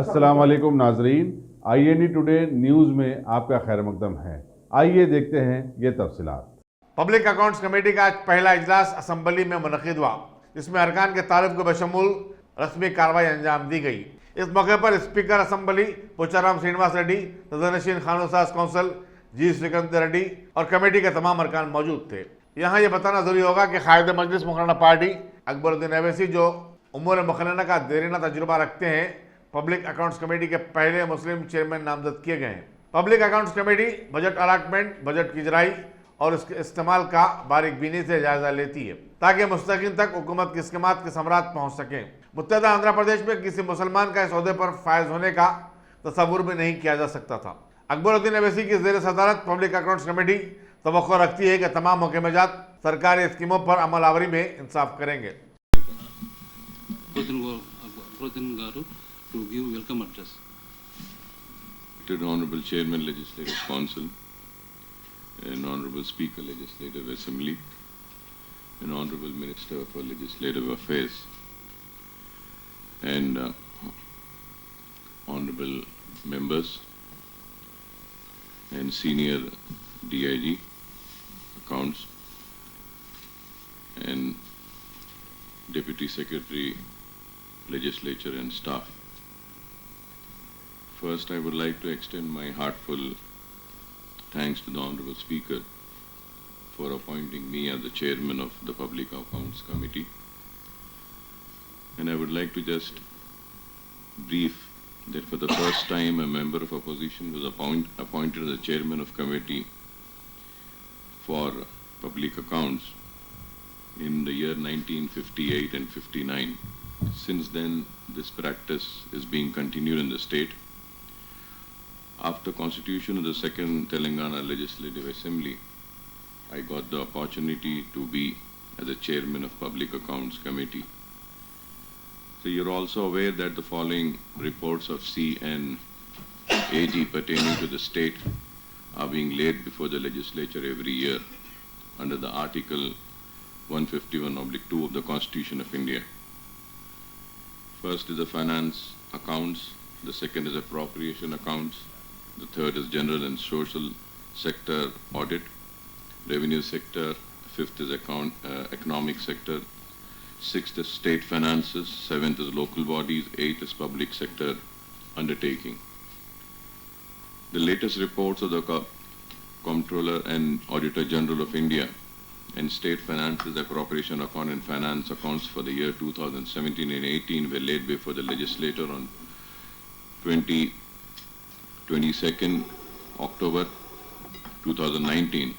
अस्सलाम वालेकुम नाजरीन, INE टुडे न्यूज़ में आपका खैर मकदम है। आइए देखते हैं ये तफसीलात। पब्लिक अकाउंट्स कमेटी का आज पहला इजलास असम्बली में मुनक़िद हुआ, जिसमें अरकान के तारुफ को बशमूल रस्मी कार्रवाई अंजाम दी गई। इस मौके पर स्पीकर असम्बली पोचाराम श्रीनिवास रेड्डी, सदनशीन खानोसाज कौंसल जी श्रीकांत रेड्डी और कमेटी के तमाम अरकान मौजूद थे। यहाँ ये बताना जरूरी होगा कि कायद मजलिस मुकर्रना पार्टी अकबरुद्दीन अवैसी, जो उम्र मुखन्ना का देरीना तजुर्बा रखते हैं, पब्लिक अकाउंट्स कमेटी के पहले मुस्लिम चेयरमैन नामजद किए गए हैं। Public accounts committee budget allotment, budget की इजराई और इसके इस्तेमाल का बारीक बीनी से जायजा लेती है, ताकि मुस्तकिन तक हुकूमत की स्कीमात के समरात पहुँच सकें। मुत्तहदा आंध्र प्रदेश में किसी मुसलमान का इस ओहदे पर फायज होने का तसव्वुर भी नहीं किया जा सकता था। अकबरुद्दीन अवैसी की ज़ेर सदारत पब्लिक अकाउंट्स कमेटी तवक्को रखती है कि तमाम मुकम्मजात सरकारी स्कीमों पर अमल आवरी में इंसाफ करेंगे। To give welcome address. Honorable Chairman Legislative Council, and Honorable Speaker Legislative Assembly, and Honorable Minister for Legislative Affairs, and Honorable Members, and Senior DIG, Accounts, and Deputy Secretary, Legislature and staff. First, I would like to extend my heartfelt thanks to the Honorable Speaker for appointing me as the Chairman of the Public Accounts Committee. And I would like to just brief that for the first time a member of opposition was appointed as the Chairman of Committee for Public Accounts in the year 1958 and 59. Since then, this practice is being continued in the state. After constitution of the second Telangana Legislative Assembly, I got the opportunity to be as the chairman of Public Accounts Committee. So you're also aware that the following reports of CNAG pertaining to the state are being laid before the legislature every year under the Article 151/2 of the Constitution of India. First is the finance accounts, the second is appropriation accounts, the third is general and social sector audit, revenue sector, fifth is economic sector, sixth is state finances, seventh is local bodies, eighth is public sector undertaking. The latest reports of the Comptroller and Auditor General of India and state finances, appropriation account and finance accounts for the year 2017 and 18 were laid before the legislature on 22nd October 2019.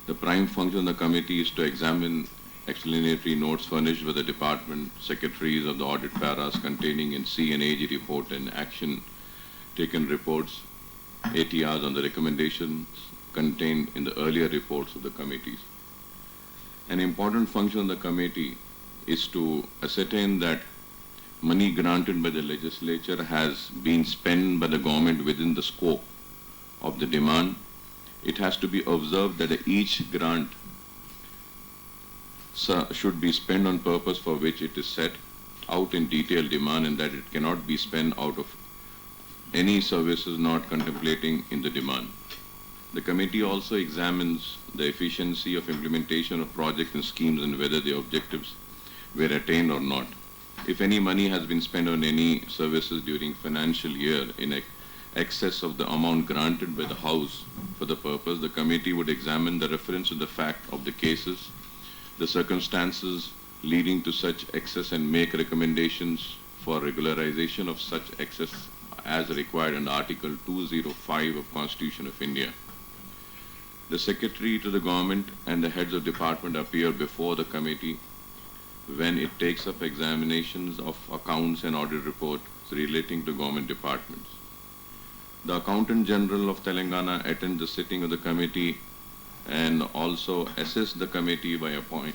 The prime function of the committee is to examine explanatory notes furnished by the department secretaries of the audit paras containing in CNAG report and action taken reports, ATRs on the recommendations contained in the earlier reports of the committees. An important function of the committee is to ascertain that money granted by the legislature has been spent by the government within the scope of the demand. It has to be observed that each grant should be spent on purpose for which it is set out in detailed demand, and that it cannot be spent out of any services not contemplating in the demand. The committee also examines the efficiency of implementation of projects and schemes and whether the objectives were attained or not. If any money has been spent on any services during financial year in excess of the amount granted by the House for the purpose, the committee would examine the reference to the fact of the cases, the circumstances leading to such excess, and make recommendations for regularization of such excess as required under Article 205 of Constitution of India. The Secretary to the Government and the heads of department appear before the committee when it takes up examinations of accounts and audit reports relating to government departments. The Accountant General of Telangana attends the sitting of the committee and also assists the committee by appointing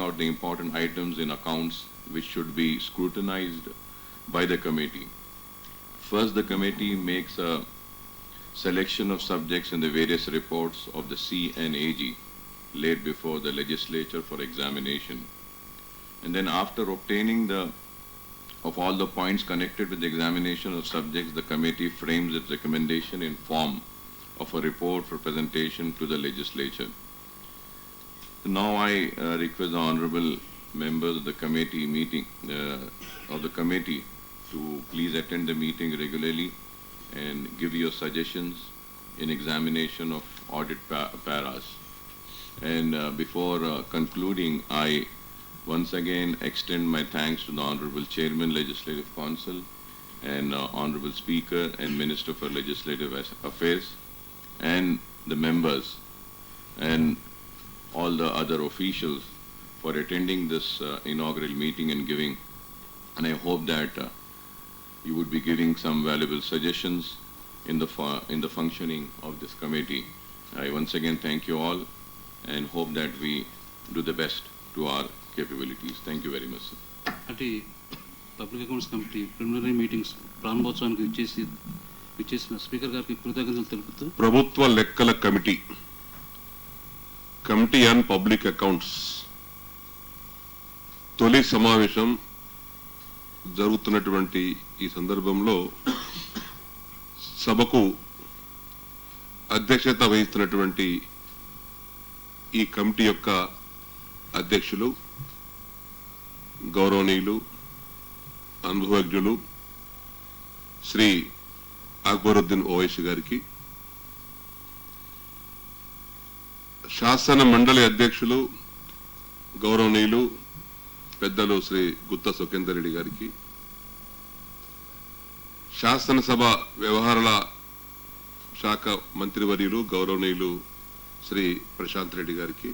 out the important items in accounts which should be scrutinized by the committee. First, the committee makes a selection of subjects in the various reports of the CNAG laid before the legislature for examination. And then after obtaining the of all the points connected with the examination of subjects, the committee frames its recommendation in form of a report for presentation to the legislature. Now I request the honorable members of the committee to please attend the meeting regularly and give your suggestions in examination of audit paras. And before concluding, I once again extend my thanks to the Honorable Chairman, Legislative Council, and Honorable Speaker and Minister for Legislative Affairs, and the members, and all the other officials for attending this inaugural meeting and giving, and I hope that you would be giving some valuable suggestions in the functioning of this committee. I once again thank you all and hope that we do the best to our capabilities. Thank you very much, sir. అటు public accounts committee preliminary meetings ప్రారంభోత్సవానికి విచ్చేసిన speaker గారికి కృతజ్ఞతలు తెలుపుతూ ప్రభుత్వ లెక్కల committee on public accounts తొలి సమావేశం జరుగుతున్నటువంటి ఈ సందర్భంలో సభకు అధ్యక్షత వహిస్తున్నటువంటి ఈ కమిటీ యొక్క అధ్యక్షులు గౌరవనీయులు అనుభవజ్ఞులు శ్రీ అక్బరుద్దీన్ ఓవైసీ గారికి, శాసన మండలి అధ్యక్షులు గౌరవనీయులు పెద్దలు శ్రీ గుత్తా సుఖేందర్ రెడ్డి గారికి, శాసనసభ వ్యవహారాల శాఖ మంత్రివర్యులు గౌరవనీయులు శ్రీ ప్రశాంత్ రెడ్డి గారికి,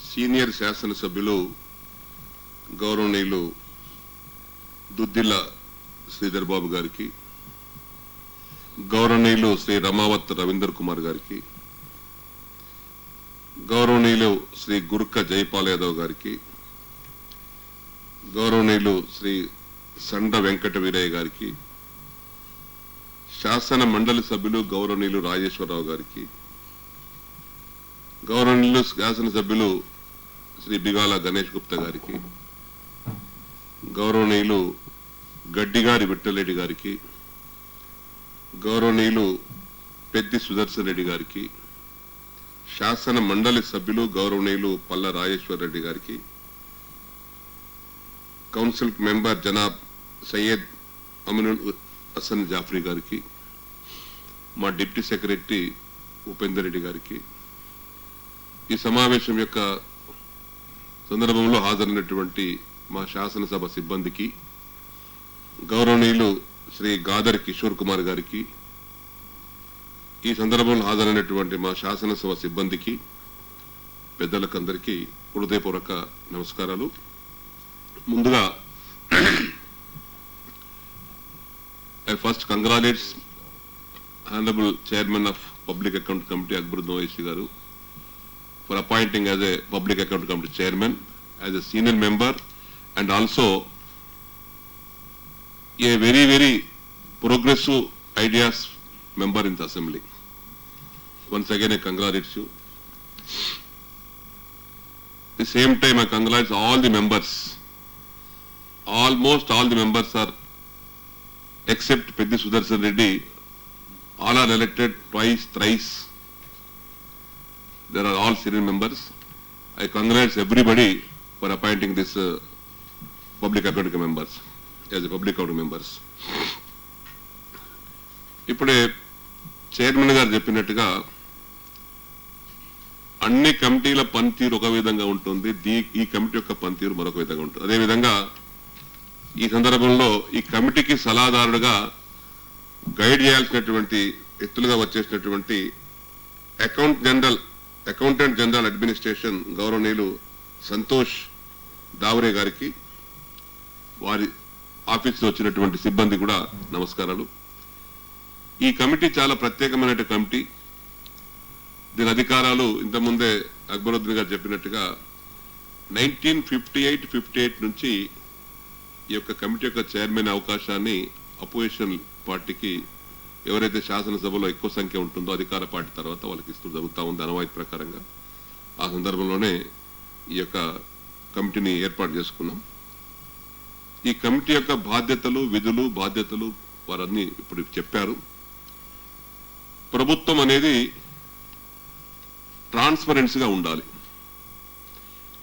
సీనియర్ శాసనసభ్యులు గౌరవనీయులు దుద్దిల్ల శ్రీధర్ బాబు గారికి, గౌరవనీయులు శ్రీ రమావత్ రవీందర్ కుమార్ గారికి, గౌరవనీయులు శ్రీ గుర్క జైపాల్ యాదవ్ గారికి, గౌరవనీయులు శ్రీ సండ వెంకట వీరయ్య గారికి, శాసన మండలి సభ్యులు గౌరవనీయులు రాజేశ్వరరావు గారికి, గౌరవనీయులు శాసనసభ్యులు శ్రీ బిగాల గణేష్ గుప్తా గారికి, గౌరవనీయులు గడ్డిగారి విఠలరెడ్డి గారికి, గౌరవనీయులు పెద్ది సుదర్శన్ రెడ్డి గారికి, శాసన మండలి సభ్యులు గౌరవనీయులు పల్ల రాజేశ్వర్ రెడ్డి గారికి, కౌన్సిల్ మెంబర్ జనాబ్ సయ్యద్ అమినుల్ హసన్ జాఫ్రీ గారికి, మా డిప్యూటీ సెక్రటరీ ఉపేందర్ రెడ్డి గారికి, ఈ సమావేశం యొక్క సందర్భంలో హాజరైనటువంటి మా శాసనసభ సిబ్బందికి, గౌరవనీయులు శ్రీ గాదర్ కిషోర్ కుమార్ గారికి, ఈ సందర్భంలో హాజరైనటువంటి మా శాసనసభ సిబ్బందికి, పెద్దలకందరికీ హృదయపూర్వక నమస్కారాలు. ముందుగా I first congratulate Honorable Chairman of Public Account Committee Akbaruddin Owaisi garu for appointing as a Public Account Committee Chairman, as a senior member, and also a very, very progressive ideas member in the Assembly. Once again, I congratulate you. At the same time, I congratulate all the members. Almost all the members are, except Peddi Sudarshan Reddy, all are elected twice, thrice. They are all senior members. I congratulate everybody for appointing this public accounting members as a public accounting members. ఇప్పుడే chairman గారు చెప్పినట్టుగా అన్ని కమిటీల పనితీరు ఒక విధంగా ఉంటుంది, ఈ కమిటీ యొక్క పనితీరు మరొక విధంగా ఉంటుంది. అదేవిధంగా ఈ సందర్భంలో ఈ కమిటీకి సలహాదారుడుగా గైడ్ చేయాల్సినటువంటి వ్యక్తులుగా వచ్చేసినటువంటి అకౌంటెంట్ జనరల్ అడ్మినిస్ట్రేషన్ గౌరవనీయులు సంతోష్ దావరే గారికి, వారి ఆఫీస్లో వచ్చినటువంటి సిబ్బంది కూడా నమస్కారాలు. ఈ కమిటీ చాలా ప్రత్యేకమైన కమిటీ. దీని అధికారాలు ఇంతకుముందే అక్బరుద్దీన్ గారు చెప్పినట్టుగా 1958 నుంచి ఈ యొక్క కమిటీ యొక్క చైర్మన్ అవకాశాన్ని అపోజిషన్ పార్టీకి ఎవరైతే శాసనసభలో ఎక్కువ సంఖ్య ఉంటుందో అధికార పార్టీ తర్వాత వాళ్ళకి ఇస్తూ జరుగుతూ ఉంది అనవాయితీ ప్రకారంగా. ఆ సందర్భంలోనే ఈ యొక్క కమిటీని ఏర్పాటు చేసుకున్నాం. ఈ కమిటీ యొక్క బాధ్యతలు, విధులు, బాధ్యతలు వారన్నీ ఇప్పుడు చెప్పారు. ప్రభుత్వం అనేది ట్రాన్స్పరెన్సీగా ఉండాలి,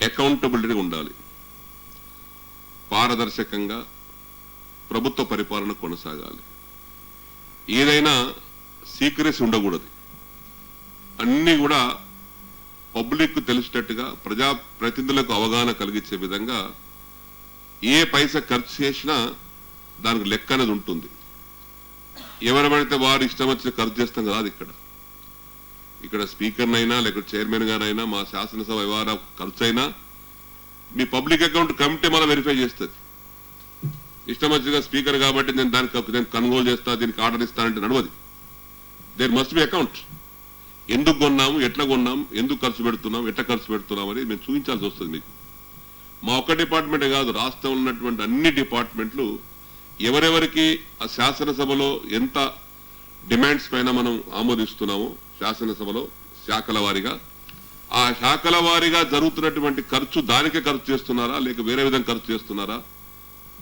అకౌంటబిలిటీగా ఉండాలి, పారదర్శకంగా ప్రభుత్వ పరిపాలన కొనసాగాలి. ఏదైనా సీక్రెసీ ఉండకూడదు. అన్ని కూడా పబ్లిక్ తెలిసేటట్టుగా, ప్రజాప్రతినిధులకు అవగాహన కలిగించే విధంగా ఏ పైసా ఖర్చు చేసినా దానికి లెక్క అనేది ఉంటుంది. ఎవరు పడితే వారు ఇష్టం వచ్చిన ఖర్చు చేస్తాం కాదు. ఇక్కడ స్పీకర్నైనా లేకపోతే చైర్మన్ గారైనా మా శాసనసభ వ్యవహార ఖర్చు అయినా మీ పబ్లిక్ అకౌంట్ కమిటీ మనం వెరిఫై చేస్తుంది. ఇష్టం వచ్చిగా స్పీకర్ కాబట్టి నేను కొనుగోలు చేస్తా, దీనికి ఆర్డర్ ఇస్తానంటే నడవది. There must be account. ఎందుకు కొన్నాము, ఎట్లా కొన్నాం, ఎందుకు ఖర్చు పెడుతున్నాం, ఎట్లా ఖర్చు పెడుతున్నాం అనేది మేము చూపించాల్సి వస్తుంది. మీకు మా ఒక్క డిపార్ట్మెంటే కాదు, రాష్ట్రంలో ఉన్నటువంటి అన్ని డిపార్ట్మెంట్లు ఎవరెవరికి ఆ శాసనసభలో ఎంత డిమాండ్స్ పైన మనం ఆమోదిస్తున్నామో శాసనసభలో శాఖల వారీగా, ఆ శాఖల వారీగా జరుగుతున్నటువంటి ఖర్చు దానికే ఖర్చు చేస్తున్నారా లేక వేరే విధంగా ఖర్చు చేస్తున్నారా,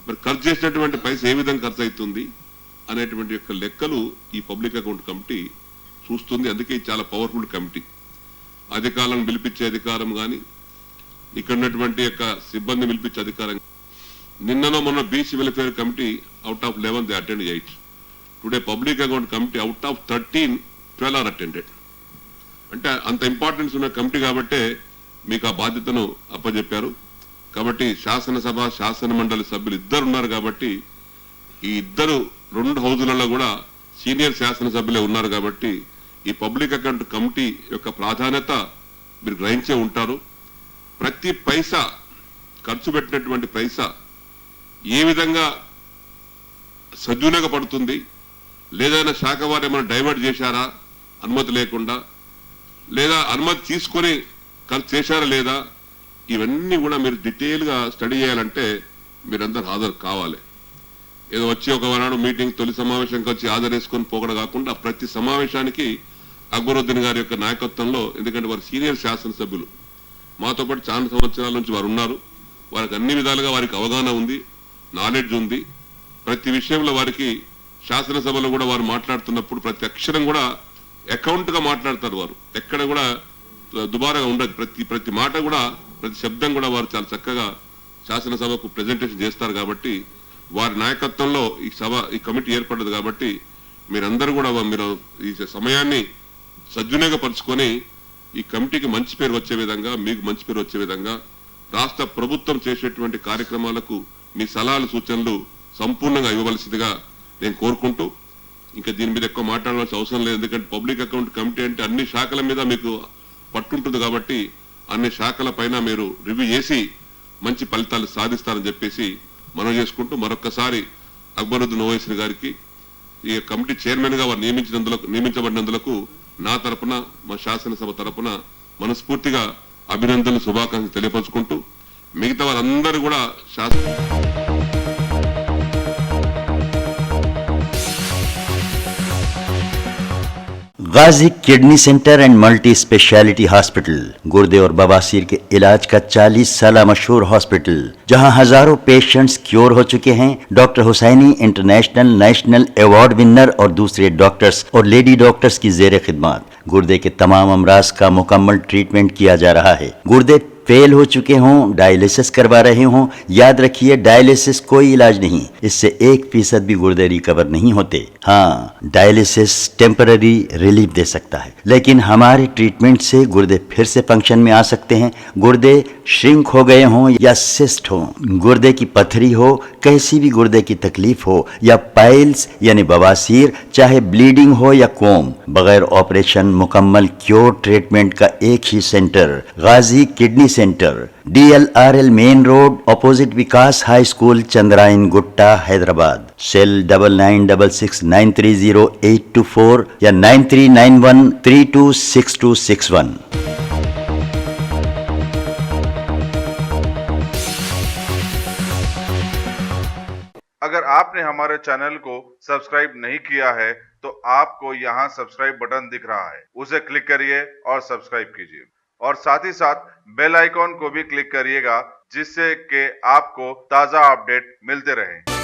మరి ఖర్చు చేసినటువంటి పైసా ఏ విధంగా ఖర్చు అవుతుంది అనేటువంటి యొక్క లెక్కలు ఈ పబ్లిక్ అకౌంట్ కమిటీ చూస్తుంది. అందుకే చాలా పవర్ఫుల్ కమిటీ. అధికారులను పిలిపించే అధికారం కానీ, ఇక్కడ ఉన్నటువంటి యొక్క సిబ్బంది పిలిపించే అధికారం. నిన్ననో మొన్న BC welfare committee out of 11 they attend 8. Today public account committee out of 13 12 are attended. అంటే అంత ఇంపార్టెన్స్ ఉన్న కమిటీ కాబట్టే మీకు ఆ బాధ్యతను అప్పచెప్పారు. కాబట్టి శాసనసభ, శాసన మండలి సభ్యులు ఇద్దరు ఉన్నారు కాబట్టి ఈ ఇద్దరు 2 హౌజులలో కూడా సీనియర్ శాసనసభ్యులే ఉన్నారు కాబట్టి ఈ పబ్లిక్ అకౌంట్ కమిటీ యొక్క ప్రాధాన్యత మీరు గ్రహించే ఉంటారు. ప్రతి పైసా ఖర్చు పెట్టినటువంటి పైసా ఏ విధంగా సద్వినియోగపడుతుంది, లేదైనా శాఖ వారు ఏమైనా డైవర్ట్ చేశారా అనుమతి లేకుండా, లేదా అనుమతి తీసుకొని ఖర్చు చేశారా లేదా, ఇవన్నీ కూడా మీరు డీటెయిల్గా స్టడీ చేయాలంటే మీరందరూ హాజరు కావాలి. ఏదో వచ్చి ఒక వారాడు మీటింగ్ తొలి సమావేశానికి వచ్చి హాజరేసుకొని పోకడ కాకుండా ప్రతి సమావేశానికి అక్బరుద్దీన్ గారి యొక్క నాయకత్వంలో, ఎందుకంటే వారు సీనియర్ శాసనసభ్యులు, మాతో పాటు చాలా సంవత్సరాల నుంచి వారు ఉన్నారు. వారికి అన్ని విధాలుగా వారికి అవగాహన ఉంది, నాలెడ్జ్ ఉంది. ప్రతి విషయంలో వారికి శాసనసభలో కూడా వారు మాట్లాడుతున్నప్పుడు ప్రతి అక్షరం కూడా అకౌంట్గా మాట్లాడతారు. వారు ఎక్కడ కూడా దుబారాగా ఉండదు. ప్రతి మాట కూడా, ప్రతి శబ్దం కూడా వారు చాలా చక్కగా శాసనసభకు ప్రెజెంటేషన్ చేస్తారు. కాబట్టి వారి నాయకత్వంలో ఈ కమిటీ ఏర్పడ్డది. కాబట్టి మీరందరూ కూడా మీరు ఈ సమయాన్ని సద్వినియోగపరుచుకొని ఈ కమిటీకి మంచి పేరు వచ్చే విధంగా, మీకు మంచి పేరు వచ్చే విధంగా రాష్ట్ర ప్రభుత్వం చేసేటువంటి కార్యక్రమాలకు మీ సలహాలు, సూచనలు సంపూర్ణంగా ఇవ్వవలసిందిగా నేను కోరుకుంటూ, ఇంకా దీని మీద ఎక్కువ మాట్లాడవలసిన అవసరం లేదు. ఎందుకంటే పబ్లిక్ అకౌంట్ కమిటీ అంటే అన్ని శాఖల మీద మీకు పట్టుంటుంది కాబట్టి అన్ని శాఖల పైన మీరు రివ్యూ చేసి మంచి ఫలితాలు సాధిస్తారని చెప్పేసి మనం చేసుకుంటూ, మరొక్కసారి అక్బరుద్దీన్ ఓవైసీ గారికి ఈ కమిటీ చైర్మన్ గా వారు నియమించబడినందులకు నా తరపున, మా శాసనసభ తరపున మనస్ఫూర్తిగా అభినందనలు, శుభాకాంక్షలు తెలియపరుచుకుంటూ, మిగతా వారందరూ కూడా Ghazi kidney centre and multi specialty hospital गुर्दे और बवासीर के इलाज का 40 साल मशहूर हॉस्पिटल, जहां हजारों पेशेंट्स क्योर हो चुके हैं। Doctor Hussaini international national award winner और दूसरे डॉक्टर्स और लेडी डॉक्टर्स की जेर खिदमत गुर्दे के तमाम अमराज का मुकम्मल ट्रीटमेंट किया जा रहा है। गुर्दे फेल हो चुके हों, डायलिसिस करवा रहे हों, याद रखिए डायलिसिस कोई इलाज नहीं, इससे 1% भी गुर्दे रिकवर नहीं होते। हाँ, डायलिसिस टेम्पररी रिलीफ दे सकता है, लेकिन हमारे ट्रीटमेंट से गुर्दे फिर से फंक्शन में आ सकते हैं। गुर्दे श्रिंक हो गए हों या सिस्ट हो, गुर्दे की पथरी हो, कैसी भी गुर्दे की तकलीफ हो, या पाइल्स यानी बवासीर, चाहे ब्लीडिंग हो या कोम, बगैर ऑपरेशन मुकम्मल क्योर ट्रीटमेंट का एक ही centre, Ghazi kidney centre, DLRL main road, opposite Vikas high school, Chandrayan Gutta, Hyderabad. Cell 9966930824 या 9391326261। अगर आपने हमारे चैनल को सब्सक्राइब नहीं किया है तो आपको यहाँ सब्सक्राइब बटन दिख रहा है, उसे क्लिक करिए और सब्सक्राइब कीजिए। और साथ ही साथ बेल आइकॉन को भी क्लिक करिएगा, जिससे कि आपको ताज़ा अपडेट मिलते रहे।